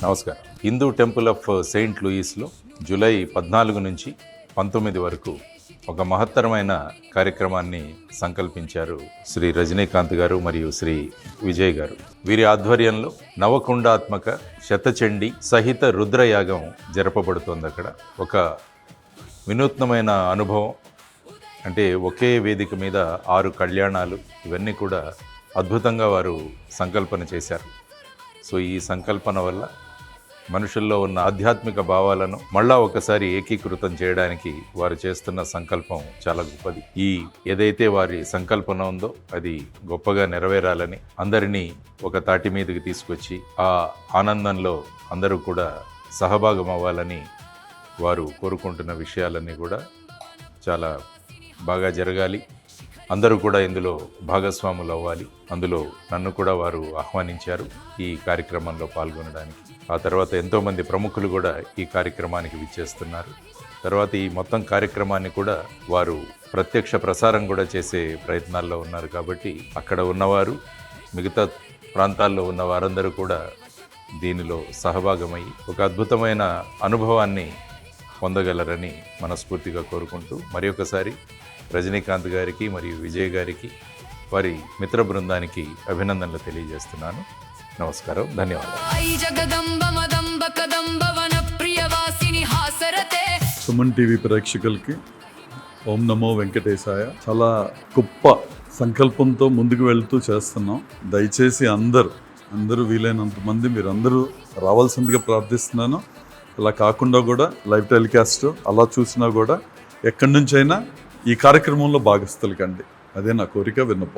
నమస్కారం. Hindu temple of Saint లూయిస్లో July 14 నుంచి 19 వరకు ఒక మహత్తరమైన కార్యక్రమాన్ని సంకల్పించారు శ్రీ రజనీకాంత్ గారు మరియు శ్రీ విజయ్ గారు. వీరి ఆధ్వర్యంలో నవకుండాత్మక శతచండీ సహిత రుద్రయాగం జరపబడుతోంది. అక్కడ ఒక వినూత్నమైన అనుభవం, అంటే ఒకే వేదిక మీద 6 కళ్యాణాలు, ఇవన్నీ కూడా అద్భుతంగా వారు సంకల్పన చేశారు. సో ఈ సంకల్పన వల్ల మనుషుల్లో ఉన్న ఆధ్యాత్మిక భావాలను మళ్ళా ఒకసారి ఏకీకృతం చేయడానికి వారు చేస్తున్న సంకల్పం చాలా గొప్పది. ఏదైతే వారి సంకల్పన ఉందో అది గొప్పగా నెరవేరాలని, అందరినీ ఒక తాటి మీదకి తీసుకొచ్చి ఆ ఆనందంలో అందరూ కూడా సహభాగం అవ్వాలని వారు కోరుకుంటున్న విషయాలన్నీ కూడా చాలా బాగా జరగాలి. అందరూ కూడా ఇందులో భాగస్వాములు అవ్వాలి. అందులో నన్ను కూడా వారు ఆహ్వానించారు ఈ కార్యక్రమంలో పాల్గొనడానికి. ఆ తర్వాత ఎంతోమంది ప్రముఖులు కూడా ఈ కార్యక్రమానికి విచ్చేస్తున్నారు. తర్వాత ఈ మొత్తం కార్యక్రమాన్ని కూడా వారు ప్రత్యక్ష ప్రసారం కూడా చేసే ప్రయత్నాల్లో ఉన్నారు. కాబట్టి అక్కడ ఉన్నవారు, మిగతా ప్రాంతాల్లో ఉన్న వారందరూ కూడా దీనిలో సహభాగమయ్యి ఒక అద్భుతమైన అనుభవాన్ని పొందగలరని మనస్ఫూర్తిగా కోరుకుంటూ మరి ఒకసారి రజనీకాంత్ గారికి మరియు విజయ్ గారికి, వారి మిత్ర బృందానికి అభినందనలు తెలియజేస్తున్నాను. నమస్కారం, ధన్యవాదాలు. సుమన్ టీవీ ప్రేక్షకులకి ఓం నమో వెంకటేశాయ. చాలా గొప్ప సంకల్పంతో ముందుకు వెళ్తూ చేస్తున్నాం. దయచేసి అందరూ వీలైనంత మంది మీరందరూ రావాల్సిందిగా ప్రార్థిస్తున్నాను. అలా కాకుండా కూడా లైవ్ టెలికాస్ట్ అలా చూసినా కూడా ఎక్కడి నుంచైనా ఈ కార్యక్రమంలో భాగస్థులు కండి. అదే నా కోరిక, విన్నపం.